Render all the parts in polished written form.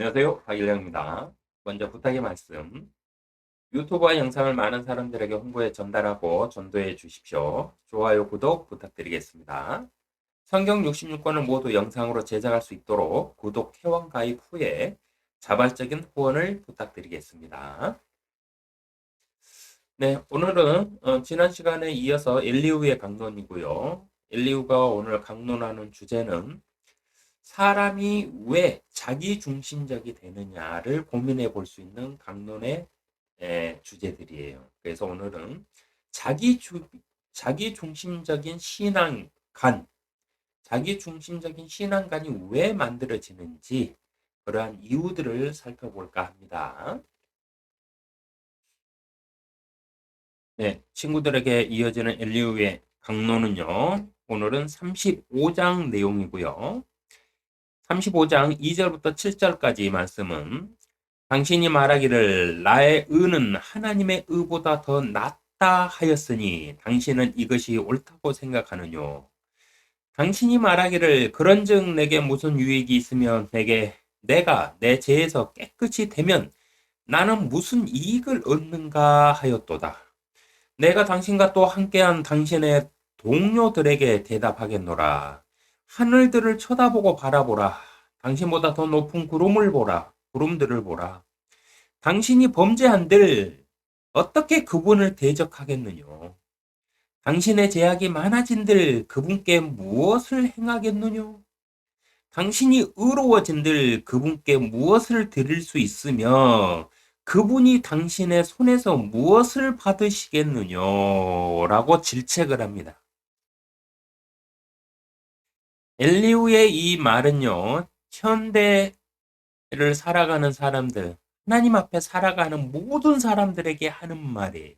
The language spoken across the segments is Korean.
안녕하세요. 박일영입니다. 먼저 부탁의 말씀. 유튜브와 영상을 많은 사람들에게 홍보에 전달하고 전도해 주십시오. 좋아요, 구독 부탁드리겠습니다. 성경 66권을 모두 영상으로 제작할 수 있도록 구독, 회원 가입 후에 자발적인 후원을 부탁드리겠습니다. 네, 오늘은 지난 시간에 이어서 엘리후의 강론이고요. 엘리후가 오늘 강론하는 주제는 사람이 왜 자기중심적이 되느냐를 고민해 볼 수 있는 강론의 주제들이에요. 그래서 오늘은 자기중심적인 신앙관, 자기중심적인 신앙관이 왜 만들어지는지 그러한 이유들을 살펴볼까 합니다. 네, 친구들에게 이어지는 엘리후의 강론은요. 오늘은 35장 내용이고요. 35장 2절부터 7절까지 말씀은 당신이 말하기를 나의 의는 하나님의 의보다 더 낫다 하였으니 당신은 이것이 옳다고 생각하느뇨. 당신이 말하기를 그런즉 내게 무슨 유익이 있으면 내가 내 죄에서 깨끗이 되면 나는 무슨 이익을 얻는가 하였도다. 내가 당신과 또 함께한 당신의 동료들에게 대답하겠노라. 하늘들을 쳐다보고 바라보라. 당신보다 더 높은 구름들을 보라. 당신이 범죄한들 어떻게 그분을 대적하겠느뇨? 당신의 제약이 많아진들 그분께 무엇을 행하겠느뇨? 당신이 의로워진들 그분께 무엇을 드릴 수 있으며 그분이 당신의 손에서 무엇을 받으시겠느뇨? 라고 질책을 합니다. 엘리후의 이 말은요, 현대를 살아가는 사람들, 하나님 앞에 살아가는 모든 사람들에게 하는 말이에요.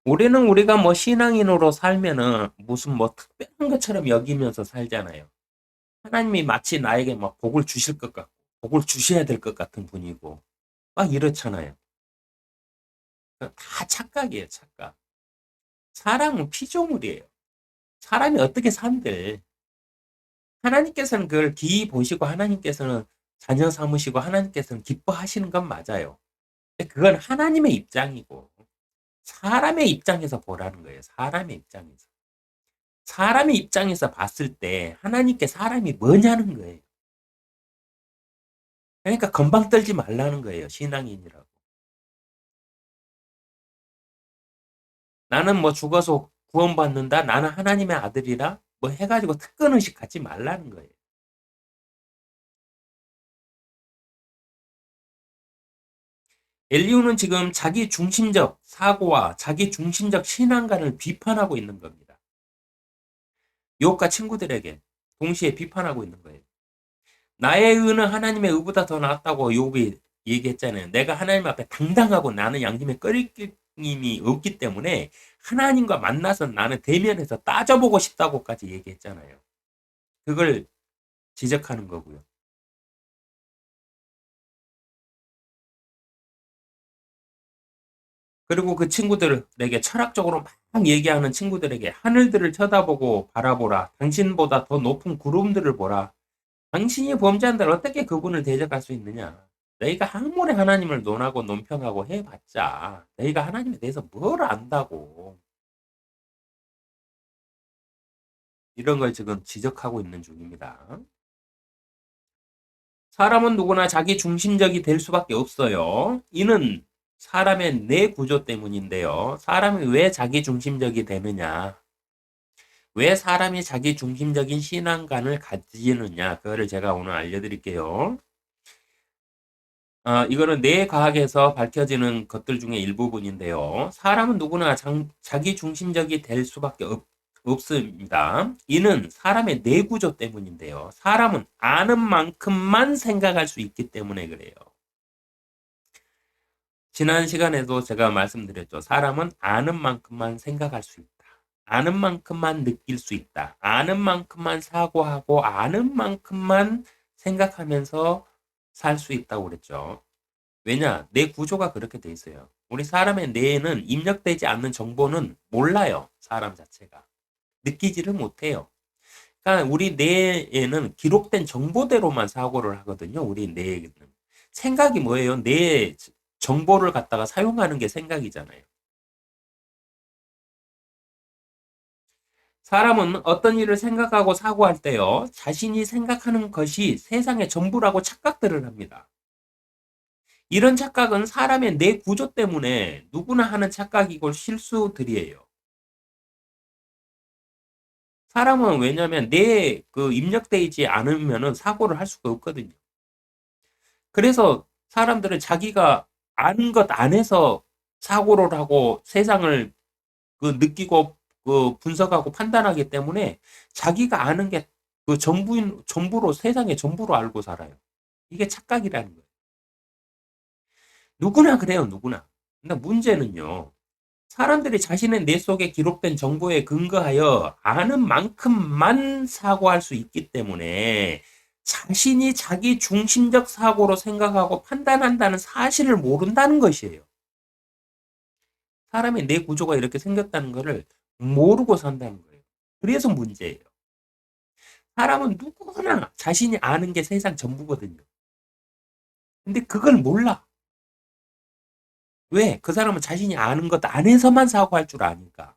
우리가 뭐 신앙인으로 살면은 무슨 뭐 특별한 것처럼 여기면서 살잖아요. 하나님이 마치 나에게 막 복을 주실 것 같고, 복을 주셔야 될 것 같은 분이고, 막 이렇잖아요. 다 착각이에요, 착각. 사람은 피조물이에요. 사람이 어떻게 산들. 하나님께서는 그걸 기이 보시고 하나님께서는 자녀 삼으시고 하나님께서는 기뻐하시는 건 맞아요. 근데 그건 하나님의 입장이고, 사람의 입장에서 보라는 거예요. 사람의 입장에서. 사람의 입장에서 봤을 때 하나님께 사람이 뭐냐는 거예요. 그러니까 건방 떨지 말라는 거예요. 신앙인이라고. 나는 뭐 죽어서 구원받는다. 나는 하나님의 아들이라 뭐 해가지고 특권의식 갖지 말라는 거예요. 엘리후는 지금 자기 중심적 사고와 자기 중심적 신앙관을 비판하고 있는 겁니다. 욥과 친구들에게 동시에 비판하고 있는 거예요. 나의 의는 하나님의 의보다 더 낫다고 욥이 얘기했잖아요. 내가 하나님 앞에 당당하고 나는 양심에 끓임이 없기 때문에 하나님과 만나서 나는 대면해서 따져보고 싶다고까지 얘기했잖아요. 그걸 지적하는 거고요. 그리고 그 친구들에게 철학적으로 막 얘기하는 친구들에게 하늘들을 쳐다보고 바라보라. 당신보다 더 높은 구름들을 보라. 당신이 범죄한들 어떻게 그분을 대적할 수 있느냐? 너희가 아무리 하나님을 논하고 논평하고 해봤자 너희가 하나님에 대해서 뭘 안다고 이런 걸 지금 지적하고 있는 중입니다. 사람은 누구나 자기 중심적이 될 수밖에 없어요. 이는 사람의 뇌 구조 때문인데요. 사람이 왜 자기 중심적이 되느냐? 왜 사람이 자기 중심적인 신앙관을 가지느냐? 그거를 제가 오늘 알려드릴게요. 이거는 뇌과학에서 밝혀지는 것들 중에 일부분인데요. 사람은 누구나 자기 중심적이 될 수밖에 없습니다. 이는 사람의 뇌구조 때문인데요. 사람은 아는 만큼만 생각할 수 있기 때문에 그래요. 지난 시간에도 제가 말씀드렸죠. 사람은 아는 만큼만 생각할 수 있다. 아는 만큼만 느낄 수 있다. 아는 만큼만 사고하고 아는 만큼만 생각하면서 살 수 있다고 그랬죠. 왜냐? 뇌 구조가 그렇게 돼 있어요. 우리 사람의 뇌에는 입력되지 않는 정보는 몰라요. 사람 자체가. 느끼지를 못해요. 그러니까 우리 뇌에는 기록된 정보대로만 사고를 하거든요. 우리 뇌에는. 생각이 뭐예요? 뇌 정보를 갖다가 사용하는 게 생각이잖아요. 사람은 어떤 일을 생각하고 사고할 때요, 자신이 생각하는 것이 세상의 전부라고 착각들을 합니다. 이런 착각은 사람의 뇌 구조 때문에 누구나 하는 착각이고 실수들이에요. 사람은 왜냐하면 뇌에 입력되어 있지 않으면 사고를 할 수가 없거든요. 그래서 사람들은 자기가 아는 것 안에서 사고를 하고 세상을 느끼고 분석하고 판단하기 때문에 자기가 아는 게 전부로 세상의 전부로 알고 살아요. 이게 착각이라는 거예요. 누구나 그래요, 누구나. 근데 문제는요, 사람들이 자신의 뇌 속에 기록된 정보에 근거하여 아는 만큼만 사고할 수 있기 때문에 자신이 자기 중심적 사고로 생각하고 판단한다는 사실을 모른다는 것이에요. 사람의 뇌 구조가 이렇게 생겼다는 것을 모르고 산다는 거예요. 그래서 문제예요. 사람은 누구나 자신이 아는 게 세상 전부거든요. 근데 그걸 몰라. 왜? 그 사람은 자신이 아는 것 안에서만 사고할 줄 아니까.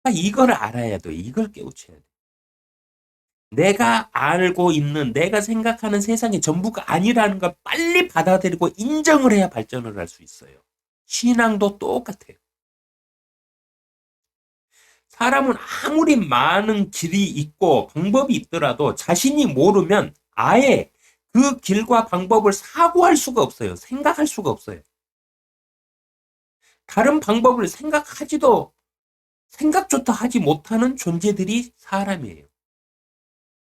그러니까 이걸 알아야 돼. 이걸 깨우쳐야 돼. 내가 알고 있는, 내가 생각하는 세상의 전부가 아니라는 걸 빨리 받아들이고 인정을 해야 발전을 할 수 있어요. 신앙도 똑같아요. 사람은 아무리 많은 길이 있고 방법이 있더라도 자신이 모르면 아예 그 길과 방법을 사고할 수가 없어요. 생각할 수가 없어요. 다른 방법을 생각조차 하지 못하는 존재들이 사람이에요.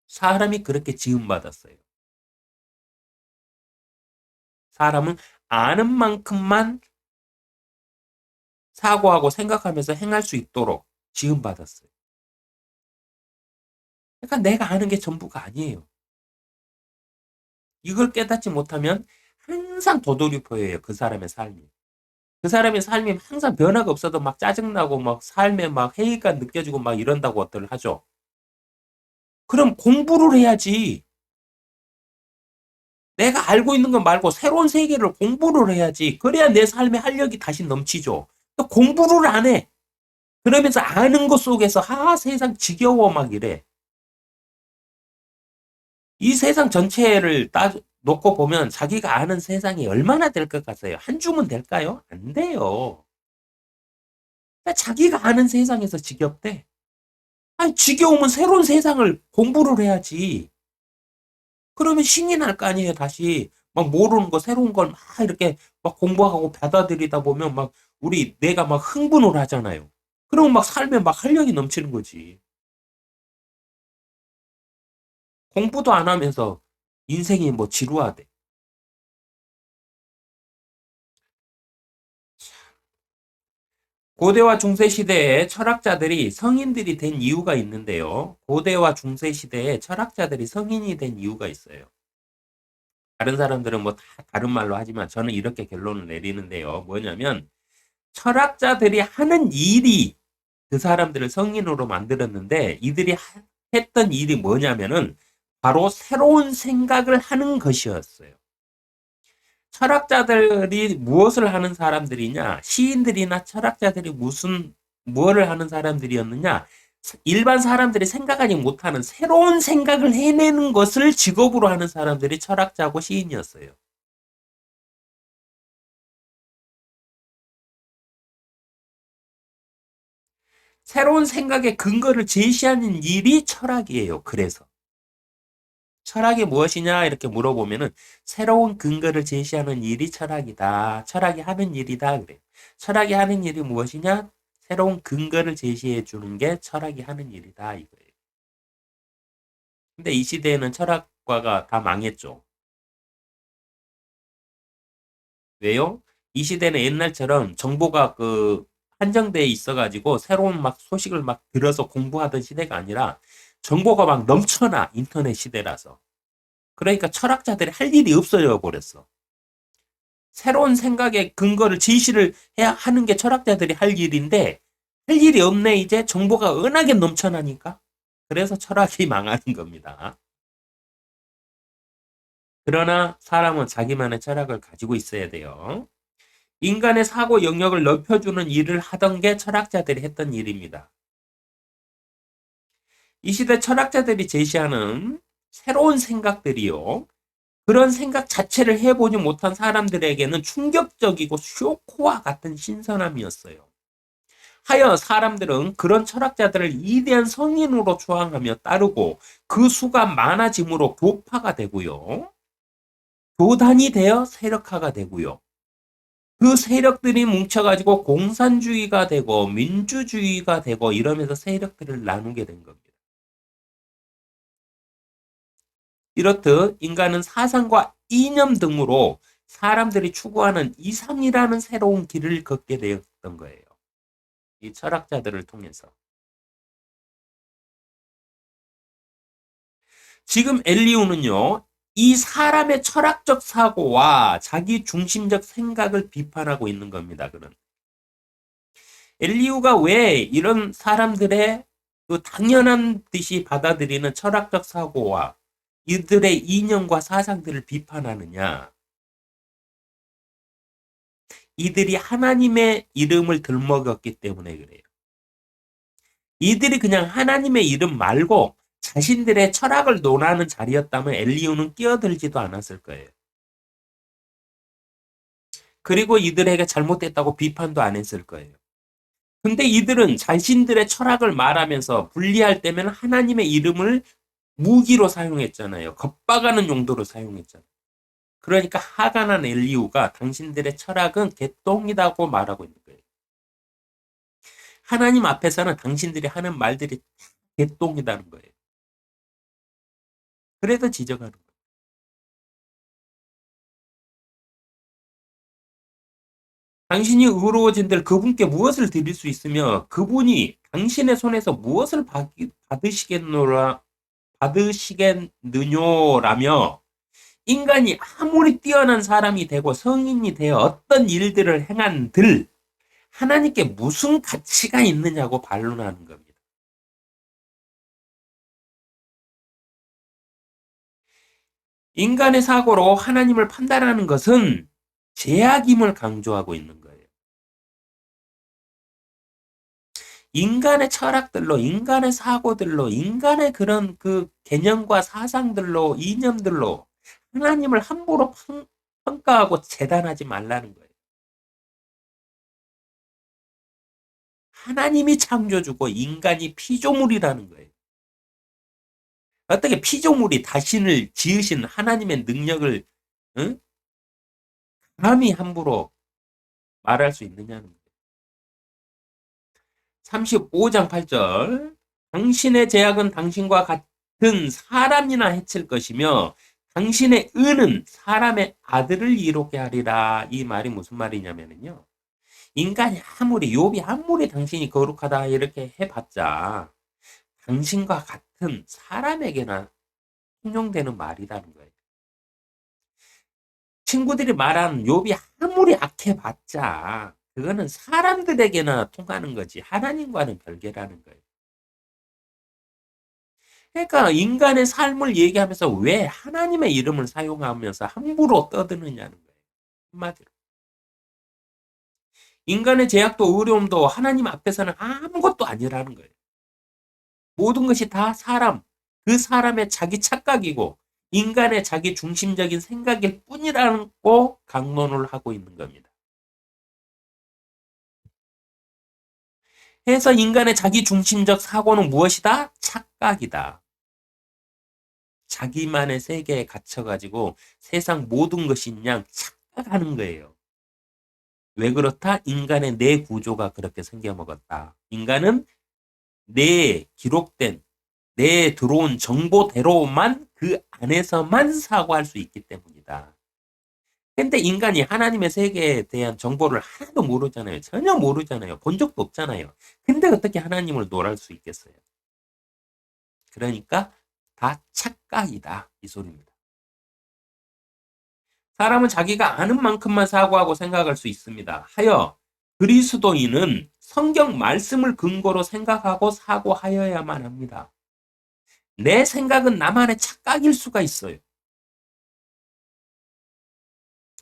사람이 그렇게 지음받았어요. 사람은 아는 만큼만 사고하고 생각하면서 행할 수 있도록 지음받았어요. 그러니까 내가 아는 게 전부가 아니에요. 이걸 깨닫지 못하면 항상 도돌이표예요. 그 사람의 삶이. 그 사람의 삶이 항상 변화가 없어도 막 짜증나고 막 삶에 막 회의감 느껴지고 막 이런다고들 하죠. 그럼 공부를 해야지. 내가 알고 있는 것 말고 새로운 세계를 공부를 해야지. 그래야 내 삶의 활력이 다시 넘치죠. 공부를 안 해. 그러면서 아는 것 속에서 세상 지겨워 막 이래. 이 세상 전체를 놓고 보면 자기가 아는 세상이 얼마나 될 것 같아요? 한 줌은 될까요? 안 돼요. 그러니까 자기가 아는 세상에서 지겹대. 아니, 지겨우면 새로운 세상을 공부를 해야지. 그러면 신이 날 거 아니에요, 다시. 막 모르는 거, 새로운 걸 막 이렇게 막 공부하고 받아들이다 보면 막 내가 막 흥분을 하잖아요. 그러면 막 삶에 막 활력이 넘치는 거지. 공부도 안 하면서 인생이 뭐 지루하대. 고대와 중세 시대에 철학자들이 성인들이 된 이유가 있는데요. 고대와 중세 시대에 철학자들이 성인이 된 이유가 있어요. 다른 사람들은 뭐 다 다른 말로 하지만 저는 이렇게 결론을 내리는데요. 뭐냐면 철학자들이 하는 일이 그 사람들을 성인으로 만들었는데 이들이 했던 일이 뭐냐면은 바로 새로운 생각을 하는 것이었어요. 철학자들이 무엇을 하는 사람들이냐? 시인들이나 철학자들이 무엇을 하는 사람들이었느냐? 일반 사람들이 생각하지 못하는 새로운 생각을 해내는 것을 직업으로 하는 사람들이 철학자고 시인이었어요. 새로운 생각의 근거를 제시하는 일이 철학이에요. 그래서 철학이 무엇이냐 이렇게 물어보면은 새로운 근거를 제시하는 일이 철학이다. 철학이 하는 일이다. 그래요. 철학이 하는 일이 무엇이냐? 새로운 근거를 제시해 주는 게 철학이 하는 일이다. 이거예요. 근데 이 시대에는 철학과가 다 망했죠. 왜요? 이 시대는 옛날처럼 정보가 한정돼 있어가지고 새로운 막 소식을 막 들어서 공부하던 시대가 아니라 정보가 막 넘쳐나 인터넷 시대라서. 그러니까 철학자들이 할 일이 없어져 버렸어. 새로운 생각의 근거를 제시를 해야 하는 게 철학자들이 할 일인데 할 일이 없네. 이제 정보가 워낙에 넘쳐나니까. 그래서 철학이 망하는 겁니다. 그러나 사람은 자기만의 철학을 가지고 있어야 돼요. 인간의 사고 영역을 넓혀주는 일을 하던 게 철학자들이 했던 일입니다. 이 시대 철학자들이 제시하는 새로운 생각들이요. 그런 생각 자체를 해보지 못한 사람들에게는 충격적이고 쇼크와 같은 신선함이었어요. 하여 사람들은 그런 철학자들을 위대한 성인으로 추앙하며 따르고 그 수가 많아짐으로 교파가 되고요. 교단이 되어 세력화가 되고요. 그 세력들이 뭉쳐가지고 공산주의가 되고 민주주의가 되고 이러면서 세력들을 나누게 된 겁니다. 이렇듯 인간은 사상과 이념 등으로 사람들이 추구하는 이상이라는 새로운 길을 걷게 되었던 거예요. 이 철학자들을 통해서. 지금 엘리우는요, 이 사람의 철학적 사고와 자기 중심적 생각을 비판하고 있는 겁니다. 그런 엘리우가 왜 이런 사람들의 그 당연한 듯이 받아들이는 철학적 사고와 이들의 이념과 사상들을 비판하느냐? 이들이 하나님의 이름을 들먹였기 때문에 그래요. 이들이 그냥 하나님의 이름 말고 자신들의 철학을 논하는 자리였다면 엘리우는 끼어들지도 않았을 거예요. 그리고 이들에게 잘못됐다고 비판도 안 했을 거예요. 근데 이들은 자신들의 철학을 말하면서 분리할 때면 하나님의 이름을 무기로 사용했잖아요. 겁박하는 용도로 사용했잖아요. 그러니까 화가 난 엘리우가 당신들의 철학은 개똥이라고 말하고 있는 거예요. 하나님 앞에서는 당신들이 하는 말들이 개똥이라는 거예요. 그래서 지적하는 거예요. 당신이 의로워진들 그분께 무엇을 드릴 수 있으며 그분이 당신의 손에서 무엇을 받으시겠느냐라며 인간이 아무리 뛰어난 사람이 되고 성인이 되어 어떤 일들을 행한들 하나님께 무슨 가치가 있느냐고 반론하는 겁니다. 인간의 사고로 하나님을 판단하는 것은 제약임을 강조하고 있는 거예요. 인간의 철학들로, 인간의 사고들로, 인간의 그런 그 개념과 사상들로, 이념들로 하나님을 함부로 평가하고 재단하지 말라는 거예요. 하나님이 창조주고 인간이 피조물이라는 거예요. 어떻게 피조물이 자신을 지으신 하나님의 능력을 응? 감히 함부로 말할 수 있느냐는 거예요. 35장 8절 당신의 제약은 당신과 같은 사람이나 해칠 것이며 당신의 은은 사람의 아들을 이롭게 하리라. 이 말이 무슨 말이냐면요. 인간이 아무리 욥이 아무리 당신이 거룩하다 이렇게 해봤자 당신과 같은 사람에게나 통용되는 말이라는 거예요. 친구들이 말하는 욥이 아무리 악해봤자 그거는 사람들에게나 통하는 거지 하나님과는 별개라는 거예요. 그러니까 인간의 삶을 얘기하면서 왜 하나님의 이름을 사용하면서 함부로 떠드느냐는 거예요. 한마디로. 인간의 제약도 어려움도 하나님 앞에서는 아무것도 아니라는 거예요. 모든 것이 다 그 사람의 자기 착각이고 인간의 자기 중심적인 생각일 뿐이라고 강론을 하고 있는 겁니다. 그래서 인간의 자기 중심적 사고는 무엇이다? 착각이다. 자기만의 세계에 갇혀가지고 세상 모든 것이 그냥 착각하는 거예요. 왜 그렇다? 인간의 뇌 구조가 그렇게 생겨먹었다. 인간은 뇌에 기록된 뇌에 들어온 정보대로만 그 안에서만 사고할 수 있기 때문이다. 근데 인간이 하나님의 세계에 대한 정보를 하나도 모르잖아요. 전혀 모르잖아요. 본 적도 없잖아요. 근데 어떻게 하나님을 놀할 수 있겠어요? 그러니까 다 착각이다. 이 소리입니다. 사람은 자기가 아는 만큼만 사고하고 생각할 수 있습니다. 하여 그리스도인은 성경 말씀을 근거로 생각하고 사고하여야만 합니다. 내 생각은 나만의 착각일 수가 있어요.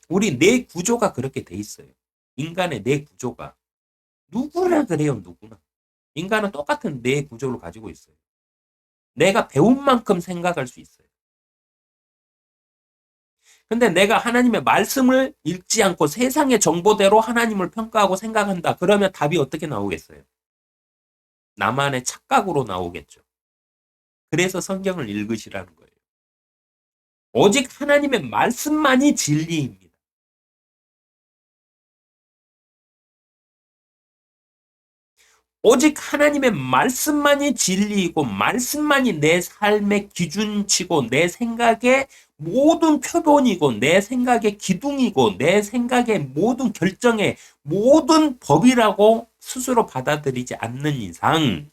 우리 뇌 구조가 그렇게 돼 있어요. 인간의 뇌 구조가. 누구나 그래요, 누구나. 인간은 똑같은 뇌 구조를 가지고 있어요. 내가 배운 만큼 생각할 수 있어요. 근데 내가 하나님의 말씀을 읽지 않고 세상의 정보대로 하나님을 평가하고 생각한다. 그러면 답이 어떻게 나오겠어요? 나만의 착각으로 나오겠죠. 그래서 성경을 읽으시라는 거예요. 오직 하나님의 말씀만이 진리입니다. 오직 하나님의 말씀만이 진리이고 말씀만이 내 삶의 기준치고 내 생각의 모든 표본이고 내 생각의 기둥이고 내 생각의 모든 결정의 모든 법이라고 스스로 받아들이지 않는 이상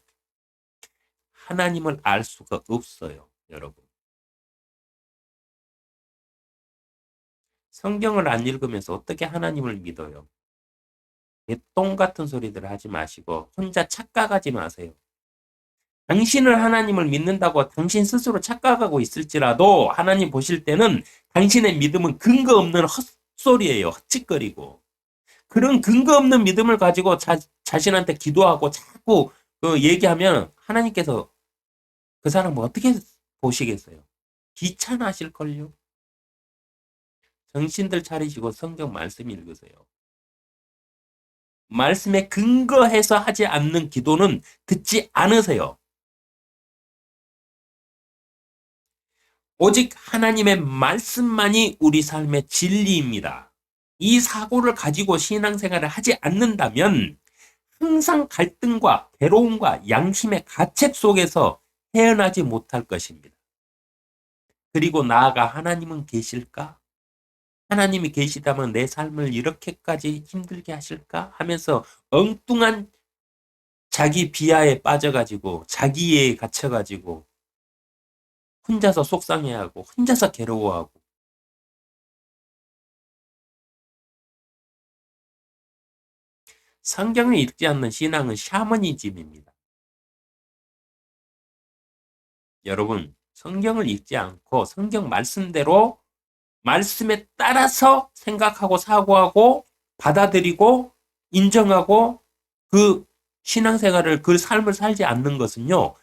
하나님을 알 수가 없어요, 여러분. 성경을 안 읽으면서 어떻게 하나님을 믿어요? 개똥 같은 소리들 하지 마시고 혼자 착각하지 마세요. 당신을 하나님을 믿는다고 당신 스스로 착각하고 있을지라도 하나님 보실 때는 당신의 믿음은 근거 없는 헛소리예요. 헛짓거리고. 그런 근거 없는 믿음을 가지고 자신한테 기도하고 자꾸 얘기하면 하나님께서 그 사람을 어떻게 보시겠어요? 귀찮아하실걸요? 정신들 차리시고 성경 말씀 읽으세요. 말씀에 근거해서 하지 않는 기도는 듣지 않으세요. 오직 하나님의 말씀만이 우리 삶의 진리입니다. 이 사고를 가지고 신앙생활을 하지 않는다면 항상 갈등과 괴로움과 양심의 가책 속에서 헤어나지 못할 것입니다. 그리고 나아가 하나님은 계실까? 하나님이 계시다면 내 삶을 이렇게까지 힘들게 하실까? 하면서 엉뚱한 자기 비하에 빠져가지고 자기에 갇혀가지고 혼자서 속상해하고 혼자서 괴로워하고 성경을 읽지 않는 신앙은 샤머니즘입니다. 여러분, 성경을 읽지 않고 성경 말씀대로 말씀에 따라서 생각하고 사고하고 받아들이고 인정하고 그 신앙생활을 그 삶을 살지 않는 것은요.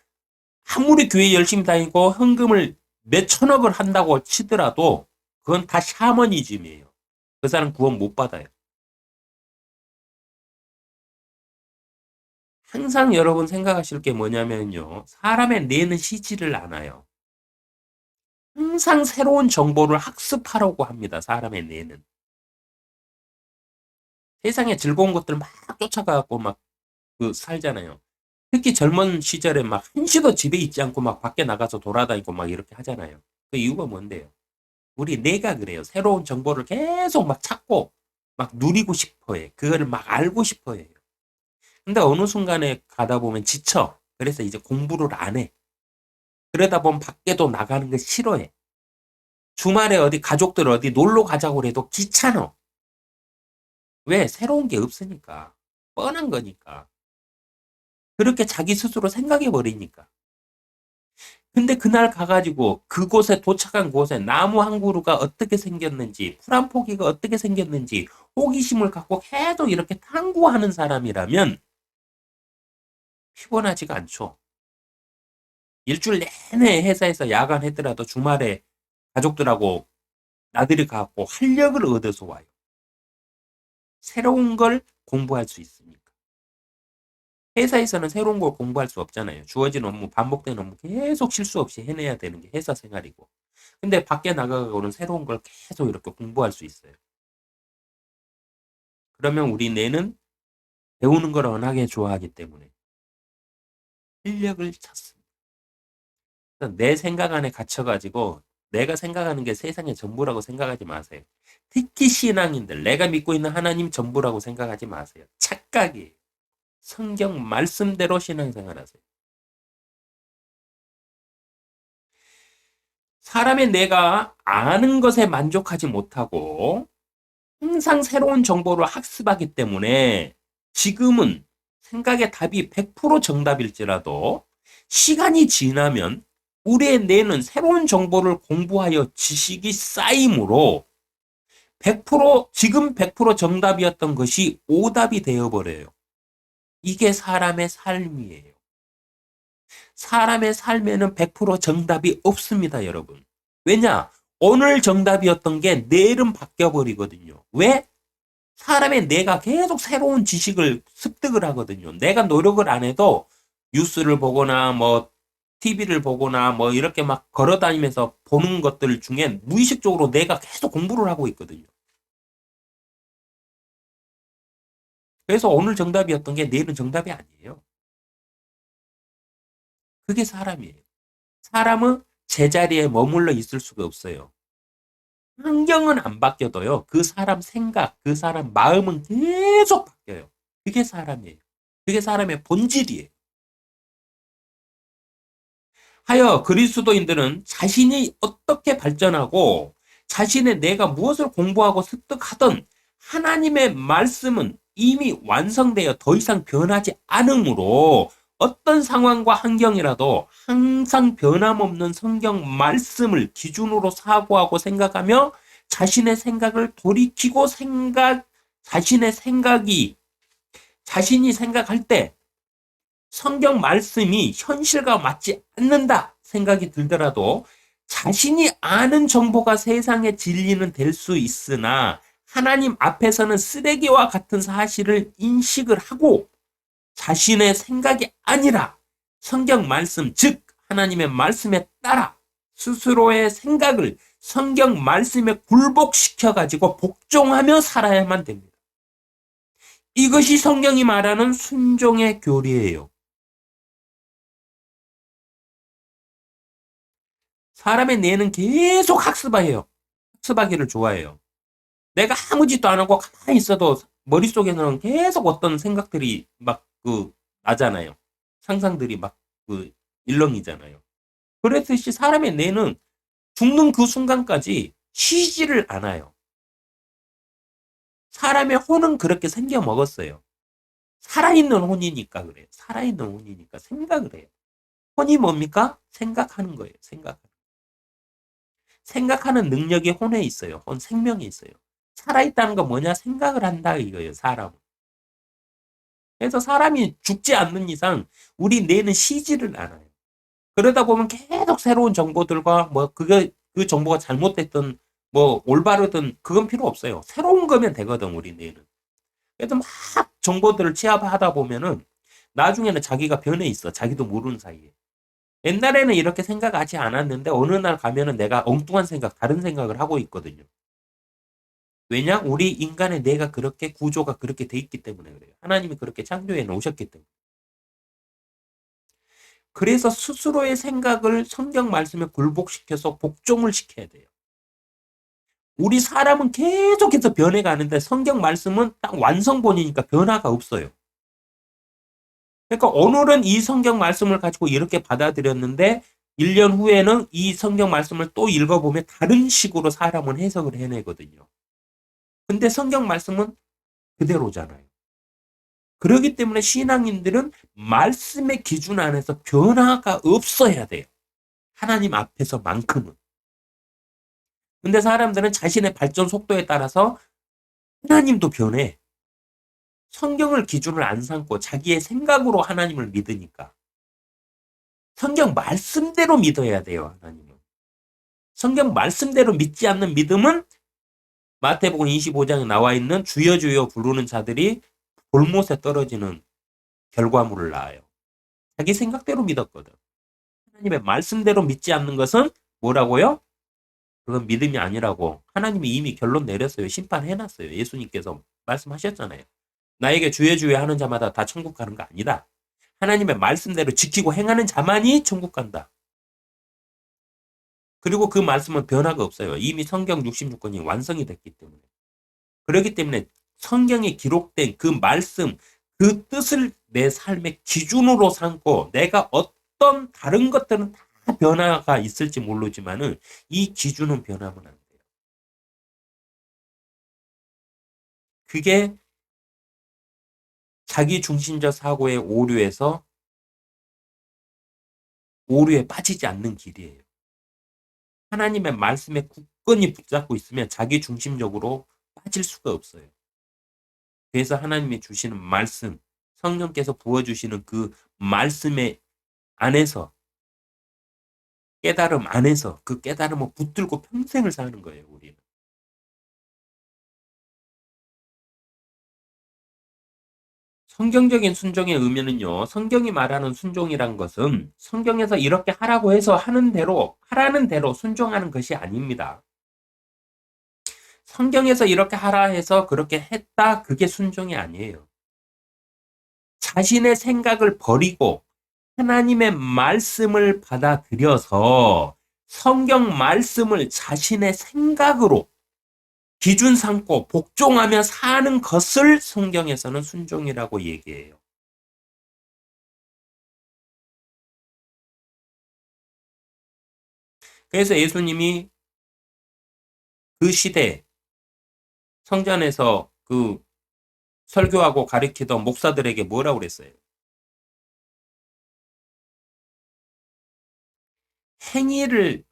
아무리 교회 열심히 다니고 헌금을 몇 천억을 한다고 치더라도 그건 다 샤머니즘이에요. 그 사람 구원 못 받아요. 항상 여러분 생각하실 게 뭐냐면요. 사람의 뇌는 쉬지를 않아요. 항상 새로운 정보를 학습하려고 합니다. 사람의 뇌는. 세상에 즐거운 것들 막 쫓아가고 막 살잖아요. 특히 젊은 시절에 막 한시도 집에 있지 않고 막 밖에 나가서 돌아다니고 막 이렇게 하잖아요. 그 이유가 뭔데요? 우리 뇌가 그래요. 새로운 정보를 계속 막 찾고 막 누리고 싶어 해. 그거를 막 알고 싶어 해요. 근데 어느 순간에 가다 보면 지쳐. 그래서 이제 공부를 안 해. 그러다 보면 밖에도 나가는 거 싫어해. 주말에 어디 가족들 어디 놀러 가자고 해도 귀찮아. 왜? 새로운 게 없으니까. 뻔한 거니까. 그렇게 자기 스스로 생각해 버리니까. 근데 그날 가가지고 그곳에 도착한 곳에 나무 한 그루가 어떻게 생겼는지, 풀 한 포기가 어떻게 생겼는지 호기심을 갖고 계속 이렇게 탐구하는 사람이라면 피곤하지가 않죠. 일주일 내내 회사에서 야간했더라도 주말에 가족들하고 나들이 가고 활력을 얻어서 와요. 새로운 걸 공부할 수 있으니까. 회사에서는 새로운 걸 공부할 수 없잖아요. 주어진 업무, 반복된 업무 계속 실수 없이 해내야 되는 게 회사 생활이고. 근데 밖에 나가고는 새로운 걸 계속 이렇게 공부할 수 있어요. 그러면 우리 뇌는 배우는 걸 워낙에 좋아하기 때문에 활력을 찾습니다. 내 생각 안에 갇혀가지고 내가 생각하는 게 세상의 전부라고 생각하지 마세요. 특히 신앙인들, 내가 믿고 있는 하나님 전부라고 생각하지 마세요. 착각이에요. 성경 말씀대로 신앙생활하세요. 사람의 뇌가 아는 것에 만족하지 못하고 항상 새로운 정보를 학습하기 때문에 지금은 생각의 답이 100% 정답일지라도 시간이 지나면 우리의 뇌는 새로운 정보를 공부하여 지식이 쌓이므로 100% 지금 100% 정답이었던 것이 오답이 되어버려요. 이게 사람의 삶이에요. 사람의 삶에는 100% 정답이 없습니다, 여러분. 왜냐? 오늘 정답이었던 게 내일은 바뀌어버리거든요. 왜? 사람의 뇌가 계속 새로운 지식을 습득을 하거든요. 내가 노력을 안 해도 뉴스를 보거나 뭐 TV를 보거나 뭐 이렇게 막 걸어 다니면서 보는 것들 중에 무의식적으로 내가 계속 공부를 하고 있거든요. 그래서 오늘 정답이었던 게 내일은 정답이 아니에요. 그게 사람이에요. 사람은 제자리에 머물러 있을 수가 없어요. 환경은 안 바뀌어도요. 그 사람 생각, 그 사람 마음은 계속 바뀌어요. 그게 사람이에요. 그게 사람의 본질이에요. 하여 그리스도인들은 자신이 어떻게 발전하고 자신의 내가 무엇을 공부하고 습득하던 하나님의 말씀은 이미 완성되어 더 이상 변하지 않으므로 어떤 상황과 환경이라도 항상 변함없는 성경 말씀을 기준으로 사고하고 생각하며 자신의 생각을 돌이키고 자신의 생각이 자신이 생각할 때 성경 말씀이 현실과 맞지 않는다 생각이 들더라도 자신이 아는 정보가 세상의 진리는 될 수 있으나 하나님 앞에서는 쓰레기와 같은 사실을 인식을 하고 자신의 생각이 아니라 성경 말씀, 즉 하나님의 말씀에 따라 스스로의 생각을 성경 말씀에 굴복시켜 가지고 복종하며 살아야만 됩니다. 이것이 성경이 말하는 순종의 교리예요. 사람의 뇌는 계속 학습해요. 학습하기를 좋아해요. 내가 아무 짓도 안 하고 가만히 있어도 머릿속에는 계속 어떤 생각들이 막 나잖아요. 상상들이 막 일렁이잖아요. 그랬듯이 사람의 뇌는 죽는 그 순간까지 쉬지를 않아요. 사람의 혼은 그렇게 생겨 먹었어요. 살아있는 혼이니까 그래요. 살아있는 혼이니까 생각을 해요. 혼이 뭡니까? 생각하는 거예요. 생각하는 능력이 혼에 있어요. 혼 생명에 있어요. 살아있다는 건 뭐냐? 생각을 한다 이거예요. 사람은. 그래서 사람이 죽지 않는 이상 우리 뇌는 쉬지를 않아요. 그러다 보면 계속 새로운 정보들과 그 정보가 잘못됐든 뭐 올바르든 그건 필요 없어요. 새로운 거면 되거든 우리 뇌는. 그래서 막 정보들을 취합하다 보면은 나중에는 자기가 변해 있어. 자기도 모르는 사이에. 옛날에는 이렇게 생각하지 않았는데 어느 날 가면은 내가 엉뚱한 생각, 다른 생각을 하고 있거든요. 왜냐? 우리 인간의 뇌가 그렇게 구조가 그렇게 돼 있기 때문에 그래요. 하나님이 그렇게 창조해 놓으셨기 때문에. 그래서 스스로의 생각을 성경 말씀에 굴복시켜서 복종을 시켜야 돼요. 우리 사람은 계속해서 변해가는데 성경 말씀은 딱 완성본이니까 변화가 없어요. 그러니까 오늘은 이 성경 말씀을 가지고 이렇게 받아들였는데 1년 후에는 이 성경 말씀을 또 읽어보면 다른 식으로 사람은 해석을 해내거든요. 근데 성경 말씀은 그대로잖아요. 그렇기 때문에 신앙인들은 말씀의 기준 안에서 변화가 없어야 돼요. 하나님 앞에서만큼은. 근데 사람들은 자신의 발전 속도에 따라서 하나님도 변해. 성경을 기준을 안 삼고 자기의 생각으로 하나님을 믿으니까. 성경 말씀대로 믿어야 돼요, 하나님은. 성경 말씀대로 믿지 않는 믿음은 마태복음 25장에 나와 있는 주여 주여 부르는 자들이 볼못에 떨어지는 결과물을 낳아요. 자기 생각대로 믿었거든. 하나님의 말씀대로 믿지 않는 것은 뭐라고요? 그건 믿음이 아니라고 하나님이 이미 결론 내렸어요. 심판해놨어요. 예수님께서 말씀하셨잖아요. 나에게 주여 주여 하는 자마다 다 천국 가는 거 아니다. 하나님의 말씀대로 지키고 행하는 자만이 천국 간다. 그리고 그 말씀은 변화가 없어요. 이미 성경 66권이 완성이 됐기 때문에. 그렇기 때문에 성경에 기록된 그 말씀, 그 뜻을 내 삶의 기준으로 삼고 내가 어떤 다른 것들은 다 변화가 있을지 모르지만은 이 기준은 변하면 안 돼요. 그게 자기 중심적 사고의 오류에서 오류에 빠지지 않는 길이에요. 하나님의 말씀에 굳건히 붙잡고 있으면 자기 중심적으로 빠질 수가 없어요. 그래서 하나님이 주시는 말씀, 성령께서 부어주시는 그 말씀의 안에서, 깨달음 안에서 그 깨달음을 붙들고 평생을 사는 거예요, 우리는. 성경적인 순종의 의미는요, 성경이 말하는 순종이란 것은 성경에서 이렇게 하라고 해서 하는 대로, 하라는 대로 순종하는 것이 아닙니다. 성경에서 이렇게 하라 해서 그렇게 했다, 그게 순종이 아니에요. 자신의 생각을 버리고 하나님의 말씀을 받아들여서 성경 말씀을 자신의 생각으로 기준 삼고 복종하며 사는 것을 성경에서는 순종이라고 얘기해요. 그래서 예수님이 그 시대 성전에서 그 설교하고 가르치던 목사들에게 뭐라고 그랬어요? 행위를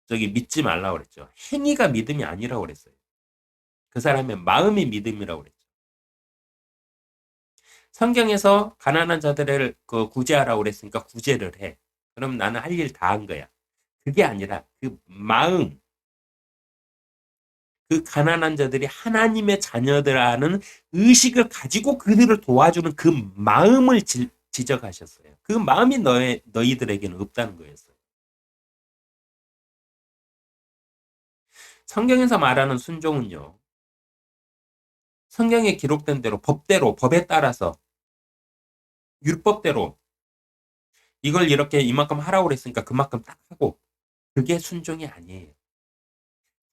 믿지 말라고 그랬죠. 행위가 믿음이 아니라고 그랬어요. 그 사람의 마음이 믿음이라고 그랬죠. 성경에서 가난한 자들을 구제하라고 그랬으니까 구제를 해. 그럼 나는 할 일 다 한 거야. 그게 아니라 그 마음, 그 가난한 자들이 하나님의 자녀들라는 의식을 가지고 그들을 도와주는 그 마음을 지적하셨어요. 그 마음이 너희들에게는 없다는 거였어요. 성경에서 말하는 순종은요, 성경에 기록된 대로 법대로, 법에 따라서, 율법대로 이걸 이렇게 이만큼 하라고 그랬으니까 그만큼 딱 하고, 그게 순종이 아니에요.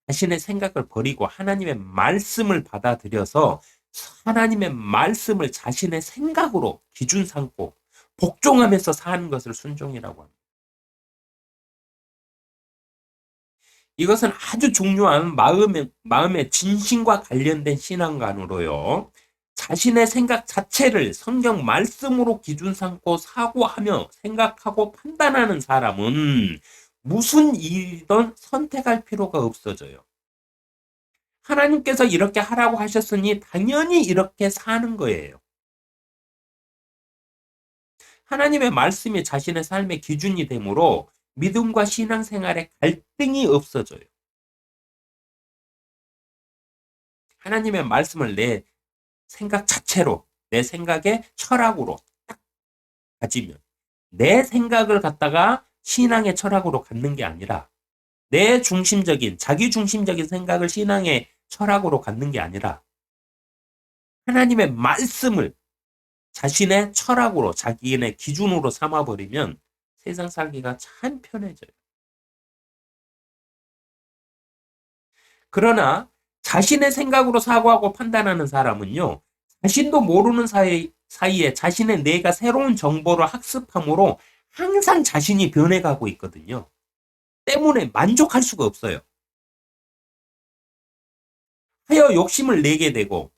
자신의 생각을 버리고 하나님의 말씀을 받아들여서 하나님의 말씀을 자신의 생각으로 기준 삼고 복종하면서 사는 것을 순종이라고 합니다. 이것은 아주 중요한 마음의 진심과 관련된 신앙관으로요. 자신의 생각 자체를 성경 말씀으로 기준 삼고 사고하며 생각하고 판단하는 사람은 무슨 일이든 선택할 필요가 없어져요. 하나님께서 이렇게 하라고 하셨으니 당연히 이렇게 사는 거예요. 하나님의 말씀이 자신의 삶의 기준이 되므로 믿음과 신앙생활에 갈등이 없어져요. 하나님의 말씀을 내 생각 자체로, 내 생각의 철학으로 딱 가지면 내 생각을 갖다가 신앙의 철학으로 갖는 게 아니라 내 중심적인, 자기 중심적인 생각을 신앙의 철학으로 갖는 게 아니라 하나님의 말씀을 자신의 철학으로, 자기의 기준으로 삼아버리면 세상 살기가 참 편해져요. 그러나 자신의 생각으로 사고하고 판단하는 사람은요, 자신도 모르는 사이에 자신의 뇌가 새로운 정보를 학습함으로 항상 자신이 변해가고 있거든요. 때문에 만족할 수가 없어요. 하여 욕심을 내게 되고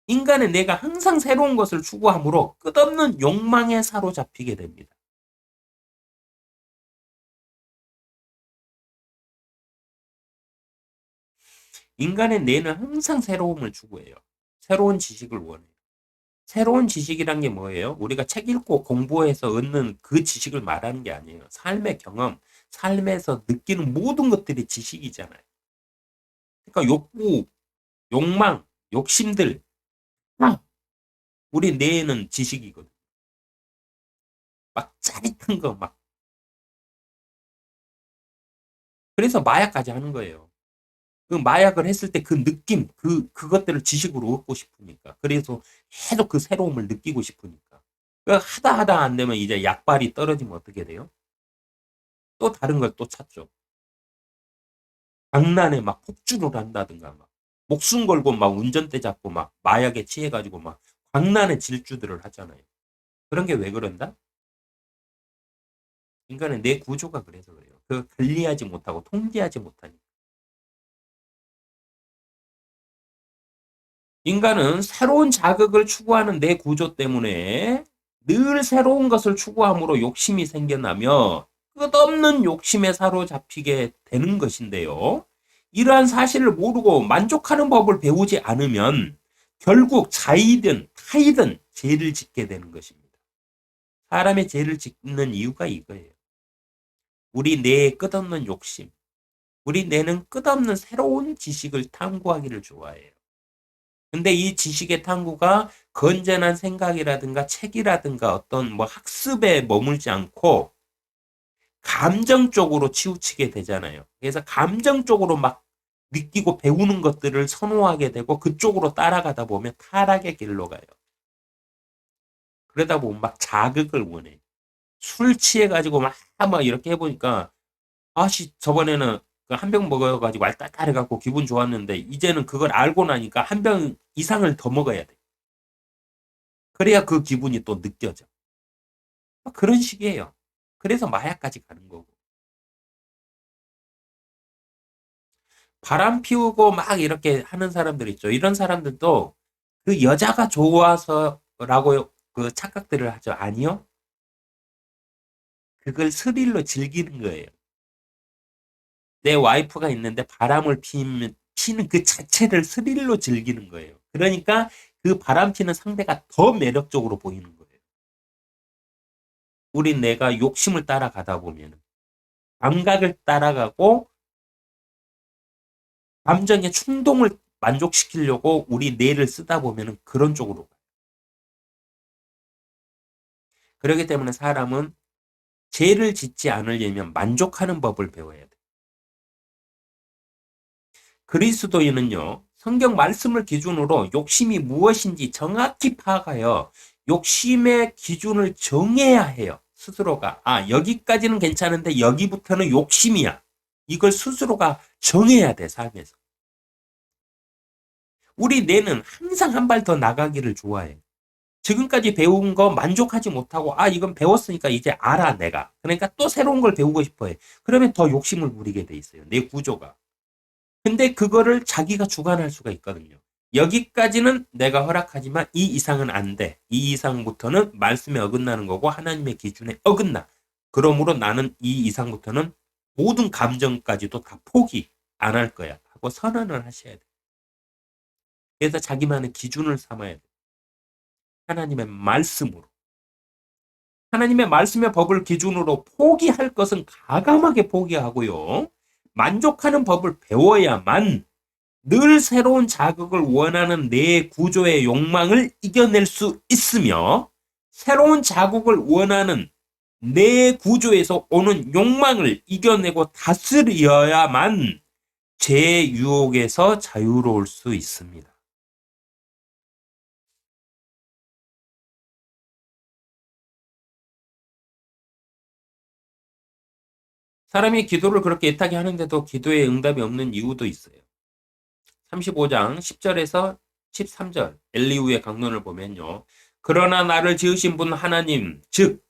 인간의 뇌가 항상 새로운 것을 추구하므로 끝없는 욕망에 사로잡히게 됩니다. 인간의 뇌는 항상 새로움을 추구해요. 새로운 지식을 원해요. 새로운 지식이란 게 뭐예요? 우리가 책 읽고 공부해서 얻는 그 지식을 말하는 게 아니에요. 삶의 경험, 삶에서 느끼는 모든 것들이 지식이잖아요. 그러니까 욕구, 욕망, 욕심들, 우리 뇌에는 지식이거든. 막 짜릿한 거, 막. 그래서 마약까지 하는 거예요. 그 마약을 했을 때 그 느낌, 그것들을 지식으로 얻고 싶으니까. 그래서 계속 그 새로움을 느끼고 싶으니까. 하다 하다 안 되면 이제 약발이 떨어지면 어떻게 돼요? 또 다른 걸 또 찾죠. 장난에 막 폭주를 한다든가, 막 목숨 걸고 막 운전대 잡고 막 마약에 취해가지고 막 광란의 질주들을 하잖아요. 그런 게 왜 그런다? 인간의 내 구조가 그래서 그래요. 그 관리하지 못하고 통제하지 못하니까. 인간은 새로운 자극을 추구하는 내 구조 때문에 늘 새로운 것을 추구함으로 욕심이 생겨나며 끝없는 욕심에 사로잡히게 되는 것인데요. 이러한 사실을 모르고 만족하는 법을 배우지 않으면 결국 자이든 타이든 죄를 짓게 되는 것입니다. 사람의 죄를 짓는 이유가 이거예요. 우리 뇌의 끝없는 욕심, 우리 뇌는 끝없는 새로운 지식을 탐구하기를 좋아해요. 근데 이 지식의 탐구가 건전한 생각이라든가 책이라든가 어떤 뭐 학습에 머물지 않고 감정 쪽으로 치우치게 되잖아요. 그래서 감정 쪽으로 막 느끼고 배우는 것들을 선호하게 되고 그쪽으로 따라가다 보면 타락의 길로 가요. 그러다 보면 막 자극을 원해. 술 취해가지고 막 이렇게 해보니까 아씨 저번에는 한 병 먹어가지고 알딸딸해갖고 기분 좋았는데 이제는 그걸 알고 나니까 한 병 이상을 더 먹어야 돼. 그래야 그 기분이 또 느껴져. 그런 식이에요. 그래서 마약까지 가는 거고. 바람 피우고 막 이렇게 하는 사람들 있죠. 이런 사람들도 그 여자가 좋아서라고 그 착각들을 하죠. 아니요. 그걸 스릴로 즐기는 거예요. 내 와이프가 있는데 바람을 피는 그 자체를 스릴로 즐기는 거예요. 그러니까 그 바람 피는 상대가 더 매력적으로 보이는 거예요. 우린 내가 욕심을 따라가다 보면 감각을 따라가고 감정의 충동을 만족시키려고 우리 뇌를 쓰다 보면 그런 쪽으로 가요. 그렇기 때문에 사람은 죄를 짓지 않으려면 만족하는 법을 배워야 돼. 그리스도인은요, 성경 말씀을 기준으로 욕심이 무엇인지 정확히 파악하여 욕심의 기준을 정해야 해요. 스스로가. 아, 여기까지는 괜찮은데 여기부터는 욕심이야. 이걸 스스로가 정해야 돼, 삶에서. 우리 뇌는 항상 한 발 더 나가기를 좋아해. 지금까지 배운 거 만족하지 못하고, 아, 이건 배웠으니까 이제 알아, 내가. 그러니까 또 새로운 걸 배우고 싶어 해. 그러면 더 욕심을 부리게 돼 있어요. 내 구조가. 근데 그거를 자기가 주관할 수가 있거든요. 여기까지는 내가 허락하지만 이 이상은 안 돼. 이 이상부터는 말씀에 어긋나는 거고 하나님의 기준에 어긋나. 그러므로 나는 이 이상부터는 모든 감정까지도 다 포기 안 할 거야. 하고 선언을 하셔야 돼. 그래서 자기만의 기준을 삼아야 돼. 하나님의 말씀으로. 하나님의 말씀의 법을 기준으로 포기할 것은 과감하게 포기하고요. 만족하는 법을 배워야만 늘 새로운 자극을 원하는 내 구조의 욕망을 이겨낼 수 있으며 새로운 자극을 원하는 내 구조에서 오는 욕망을 이겨내고 다스려야만 제 유혹에서 자유로울 수 있습니다. 사람이 기도를 그렇게 애타게 하는데도 기도에 응답이 없는 이유도 있어요. 35장 10절에서 13절 엘리후의 강론을 보면요. 그러나 나를 지으신 분 하나님, 즉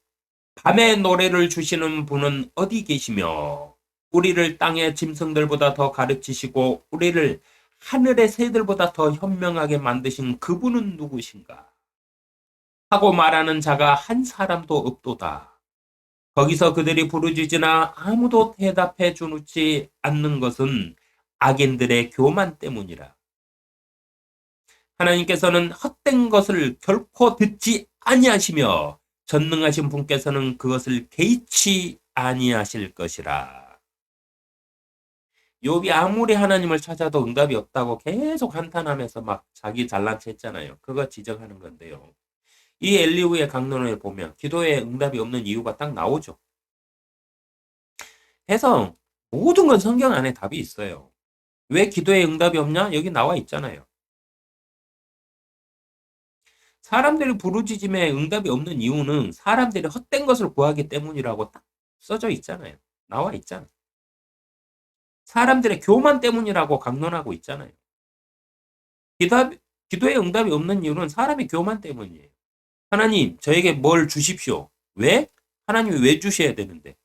밤에 노래를 주시는 분은 어디 계시며 우리를 땅의 짐승들보다 더 가르치시고 우리를 하늘의 새들보다 더 현명하게 만드신 그분은 누구신가? 하고 말하는 자가 한 사람도 없도다. 거기서 그들이 부르짖으나 아무도 대답해 주지 않는 것은 악인들의 교만 때문이라. 하나님께서는 헛된 것을 결코 듣지 아니하시며 전능하신 분께서는 그것을 개의치 아니하실 것이라. 욥이 아무리 하나님을 찾아도 응답이 없다고 계속 한탄하면서 막 자기 잘난 체 했잖아요. 그거 지적하는 건데요. 이 엘리후의 강론을 보면 기도에 응답이 없는 이유가 딱 나오죠. 해서 모든 건 성경 안에 답이 있어요. 왜 기도에 응답이 없냐? 여기 나와 있잖아요. 사람들이 부르짖음에 응답이 없는 이유는 사람들이 헛된 것을 구하기 때문이라고 딱 써져 있잖아요. 나와 있잖아요. 사람들의 교만 때문이라고 강론하고 있잖아요. 기답, 기도에 응답이 없는 이유는 사람의 교만 때문이에요. 하나님, 저에게 뭘 주십시오. 왜? 하나님이 왜 주셔야 되는데?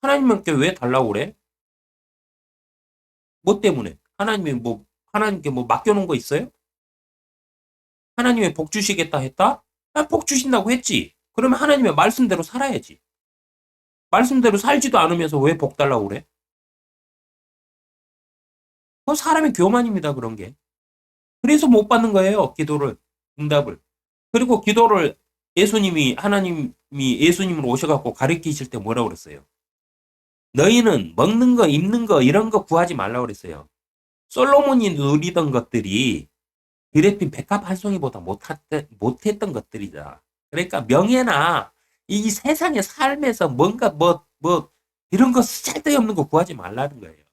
하나님께 왜 달라고 그래? 뭐 때문에? 하나님이 뭐, 하나님께 뭐 맡겨놓은 거 있어요? 하나님의 복 주시겠다 했다? 복 주신다고 했지. 그러면 하나님의 말씀대로 살아야지. 말씀대로 살지도 않으면서 왜 복 달라고 그래? 사람의 교만입니다, 그런 게. 그래서 못 받는 거예요, 기도를, 응답을. 그리고 기도를 하나님이 예수님으로 오셔갖고 가르치실 때 뭐라고 그랬어요? 너희는 먹는 거, 입는 거, 이런 거 구하지 말라고 그랬어요. 솔로몬이 누리던 것들이 그래핀 백합 한 송이보다 못했던 것들이다. 그러니까 명예나 이 세상의 삶에서 뭔가 이런 거 쓸데없는 거 구하지 말라는 거예요.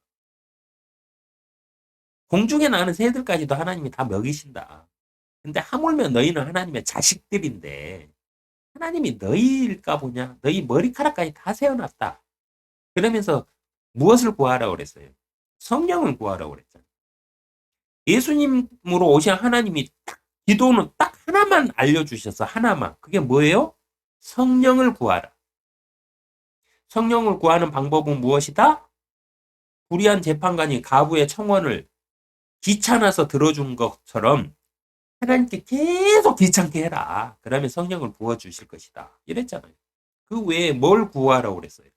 공중에 나는 새들까지도 하나님이 다 먹이신다. 근데 하물며 너희는 하나님의 자식들인데 하나님이 너희일까 보냐? 너희 머리카락까지 다 세워놨다. 그러면서 무엇을 구하라고 그랬어요? 성령을 구하라고 그랬잖아요. 예수님으로 오신 하나님이 기도는 딱 하나만 알려주셔서 하나만. 그게 뭐예요? 성령을 구하라. 성령을 구하는 방법은 무엇이다? 불의한 재판관이 가부의 청원을 귀찮아서 들어준 것처럼 하나님께 계속 귀찮게 해라. 그러면 성령을 부어주실 것이다. 이랬잖아요. 그 외에 뭘 구하라고 그랬어요?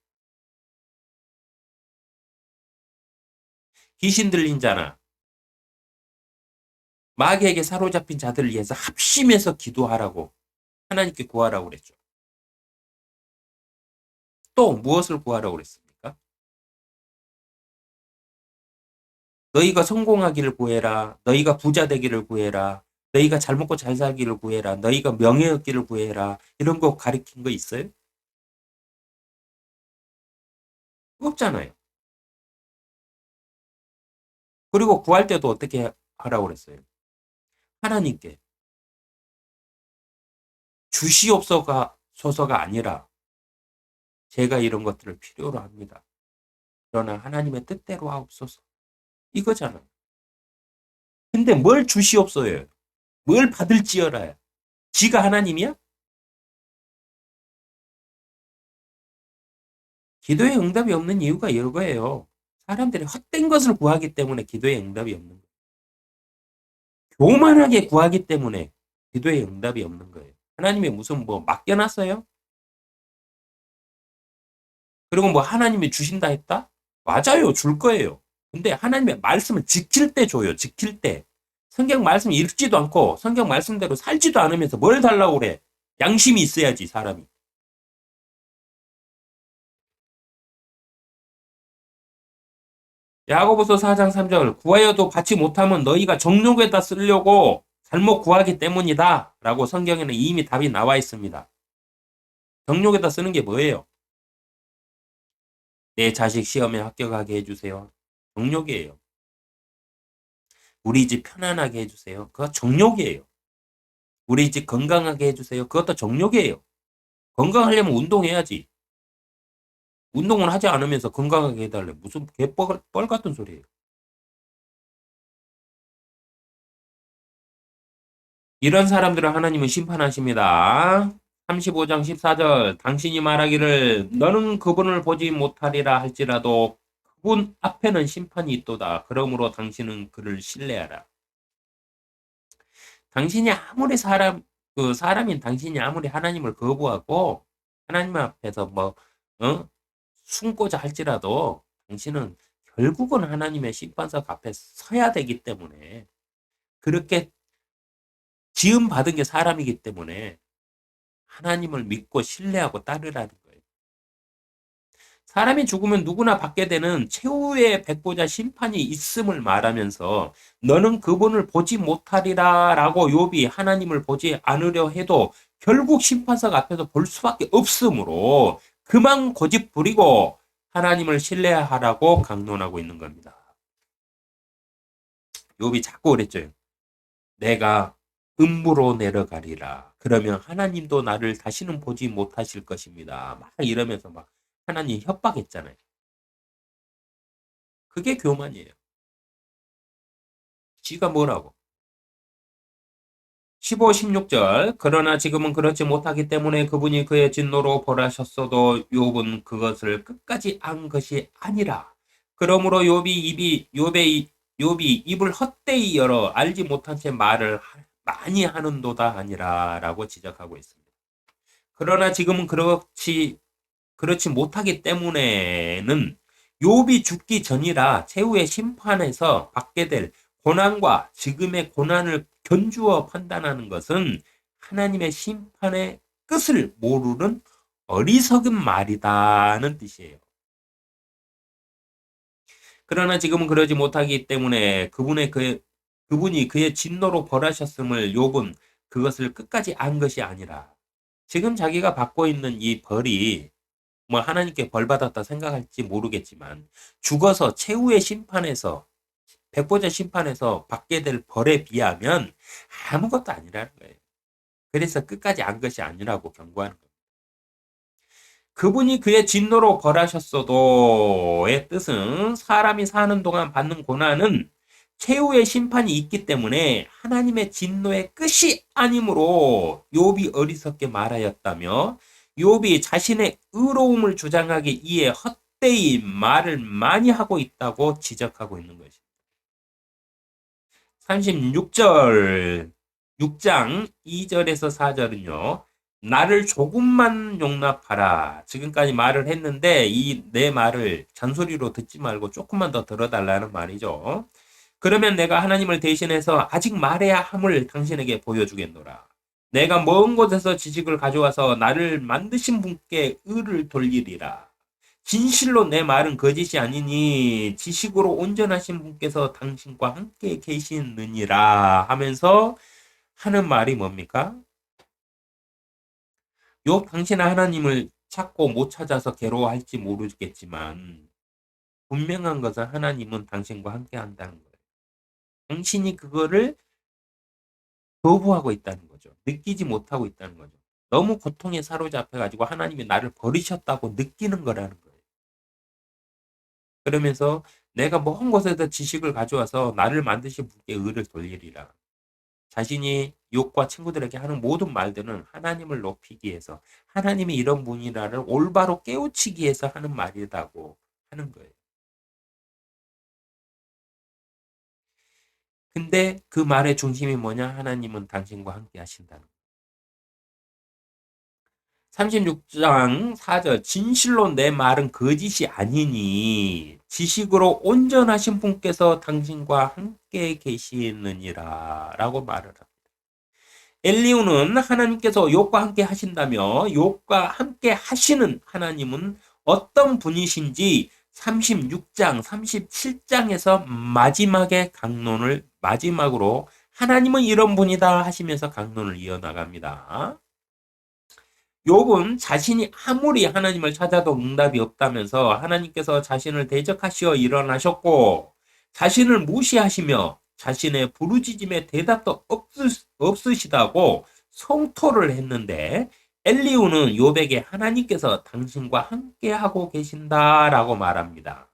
귀신 들린 자나 마귀에게 사로잡힌 자들을 위해서 합심해서 기도하라고 하나님께 구하라고 그랬죠. 또 무엇을 구하라고 그랬습니까? 너희가 성공하기를 구해라. 너희가 부자 되기를 구해라. 너희가 잘 먹고 잘 살기를 구해라. 너희가 명예 얻기를 구해라. 이런 거 가르친 거 있어요? 없잖아요. 그리고 구할 때도 어떻게 하라고 그랬어요? 하나님께 주시옵소서가 아니라 제가 이런 것들을 필요로 합니다. 그러나 하나님의 뜻대로 하옵소서. 이거잖아요. 근데 뭘 주시옵소요? 뭘 받을지어라요? 지가 하나님이야? 기도에 응답이 없는 이유가 이거예요. 사람들이 헛된 것을 구하기 때문에 기도에 응답이 없는 거예요. 교만하게 구하기 때문에 기도에 응답이 없는 거예요. 하나님이 무슨 맡겨놨어요? 그리고 하나님이 주신다 했다? 맞아요. 줄 거예요. 근데 하나님의 말씀을 지킬 때 줘요. 지킬 때. 성경 말씀 읽지도 않고 성경 말씀대로 살지도 않으면서 뭘 달라고 그래? 양심이 있어야지, 사람이. 야고보서 4장 3절 구하여도 받지 못하면 너희가 정욕에다 쓰려고 잘못 구하기 때문이다 라고 성경에는 이미 답이 나와 있습니다. 정욕에다 쓰는 게 뭐예요? 내 자식 시험에 합격하게 해주세요. 정욕이에요. 우리 집 편안하게 해주세요. 그거 정욕이에요. 우리 집 건강하게 해주세요. 그것도 정욕이에요. 건강하려면 운동해야지. 운동을 하지 않으면서 건강하게 해달래. 무슨 개뻘 같은 소리예요. 이런 사람들을 하나님은 심판하십니다. 35장 14절 당신이 말하기를 너는 그분을 보지 못하리라 할지라도 그분 앞에는 심판이 있도다. 그러므로 당신은 그를 신뢰하라. 당신이 아무리 사람인 당신이 아무리 하나님을 거부하고 하나님 앞에서 숨고자 할지라도 당신은 결국은 하나님의 심판석 앞에 서야 되기 때문에 그렇게 지음 받은 게 사람이기 때문에 하나님을 믿고 신뢰하고 따르라는 거예요. 사람이 죽으면 누구나 받게 되는 최후의 백보자 심판이 있음을 말하면서 너는 그분을 보지 못하리라 라고 욥이 하나님을 보지 않으려 해도 결국 심판석 앞에서 볼 수밖에 없으므로 그만 고집 부리고 하나님을 신뢰하라고 강론하고 있는 겁니다. 욥이 자꾸 그랬죠. 내가 음부로 내려가리라. 그러면 하나님도 나를 다시는 보지 못하실 것입니다. 막 이러면서 하나님 협박했잖아요. 그게 교만이에요. 지가 뭐라고? 15, 16절 그러나 지금은 그렇지 못하기 때문에 그분이 그의 진노로 벌하셨어도 욥은 그것을 끝까지 안 것이 아니라 그러므로 욥이 입을 헛되이 열어 알지 못한 채 많이 하는도다 하니라라고 지적하고 있습니다. 그러나 지금은 그렇지 못하기 때문에는 욥이 죽기 전이라 최후의 심판에서 받게 될 고난과 지금의 고난을 견주어 판단하는 것은 하나님의 심판의 끝을 모르는 어리석은 말이다는 뜻이에요. 그러나 지금은 그러지 못하기 때문에 그분이 그의 진노로 벌하셨음을 욥은 그것을 끝까지 안 것이 아니라 지금 자기가 받고 있는 이 벌이 뭐 하나님께 벌 받았다 생각할지 모르겠지만 죽어서 최후의 심판에서 백보자 심판에서 받게 될 벌에 비하면 아무것도 아니라는 거예요. 그래서 끝까지 안 것이 아니라고 경고하는 거예요. 그분이 그의 진노로 벌하셨어도의 뜻은 사람이 사는 동안 받는 고난은 최후의 심판이 있기 때문에 하나님의 진노의 끝이 아니므로 욥이 어리석게 말하였다며 욥이 자신의 의로움을 주장하기 위해 헛되이 말을 많이 하고 있다고 지적하고 있는 것입니다. 36절 6장 2절에서 4절은요. 나를 조금만 용납하라. 지금까지 말을 했는데 이 내 말을 잔소리로 듣지 말고 조금만 더 들어달라는 말이죠. 그러면 내가 하나님을 대신해서 아직 말해야 함을 당신에게 보여주겠노라. 내가 먼 곳에서 지식을 가져와서 나를 만드신 분께 의를 돌리리라. 진실로 내 말은 거짓이 아니니 지식으로 온전하신 분께서 당신과 함께 계시느니라 하면서 하는 말이 뭡니까? 욥 당신은 하나님을 찾고 못 찾아서 괴로워할지 모르겠지만 분명한 것은 하나님은 당신과 함께 한다는 거예요. 당신이 그거를 거부하고 있다는 거죠. 느끼지 못하고 있다는 거죠. 너무 고통에 사로잡혀가지고 하나님이 나를 버리셨다고 느끼는 거라는 거예요. 그러면서 내가 먼 곳에서 지식을 가져와서 나를 만드신 분께 의를 돌리리라. 자신이 욥과 친구들에게 하는 모든 말들은 하나님을 높이기 위해서 하나님이 이런 분이라를 올바로 깨우치기 위해서 하는 말이라고 하는 거예요. 근데 그 말의 중심이 뭐냐? 하나님은 당신과 함께 하신다는 거예요. 36장 4절 진실로 내 말은 거짓이 아니니 지식으로 온전하신 분께서 당신과 함께 계시느니라 라고 말을 합니다. 엘리후는 하나님께서 욥과 함께 하신다며 욥과 함께 하시는 하나님은 어떤 분이신지 36장, 37장에서 마지막으로 하나님은 이런 분이다 하시면서 강론을 이어나갑니다. 욥은 자신이 아무리 하나님을 찾아도 응답이 없다면서 하나님께서 자신을 대적하시어 일어나셨고 자신을 무시하시며 자신의 부르짖음에 대답도 없으시다고 성토를 했는데 엘리후는 욥에게 하나님께서 당신과 함께하고 계신다라고 말합니다.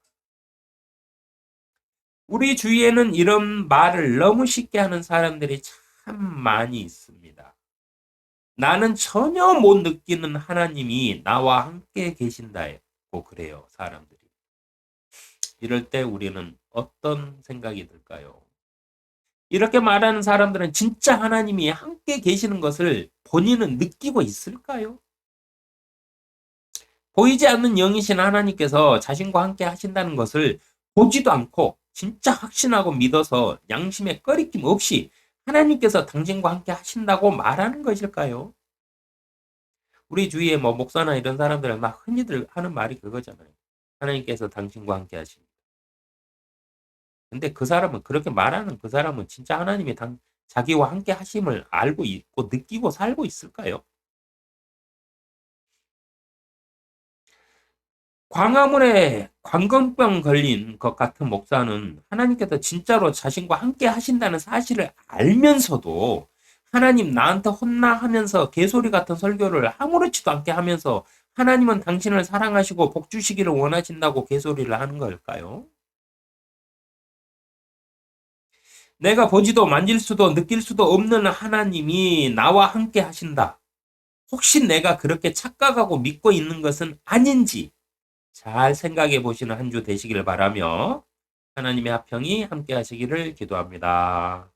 우리 주위에는 이런 말을 너무 쉽게 하는 사람들이 참 많이 있습니다. 나는 전혀 못 느끼는 하나님이 나와 함께 계신다고 그래요, 사람들이. 이럴 때 우리는 어떤 생각이 들까요? 이렇게 말하는 사람들은 진짜 하나님이 함께 계시는 것을 본인은 느끼고 있을까요? 보이지 않는 영이신 하나님께서 자신과 함께 하신다는 것을 보지도 않고 진짜 확신하고 믿어서 양심에 꺼리낌 없이 하나님께서 당신과 함께 하신다고 말하는 것일까요? 우리 주위에 뭐 목사나 이런 사람들은 막 흔히들 하는 말이 그거잖아요. 하나님께서 당신과 함께 하십니다. 근데 그 사람은 그렇게 말하는 그 사람은 진짜 하나님이 자기와 함께 하심을 알고 있고 느끼고 살고 있을까요? 광화문에 광건병 걸린 것 같은 목사는 하나님께서 진짜로 자신과 함께 하신다는 사실을 알면서도 하나님 나한테 혼나 하면서 개소리 같은 설교를 아무렇지도 않게 하면서 하나님은 당신을 사랑하시고 복 주시기를 원하신다고 개소리를 하는 걸까요? 내가 보지도 만질 수도 느낄 수도 없는 하나님이 나와 함께 하신다. 혹시 내가 그렇게 착각하고 믿고 있는 것은 아닌지 잘 생각해 보시는 한 주 되시길 바라며 하나님의 화평이 함께 하시기를 기도합니다.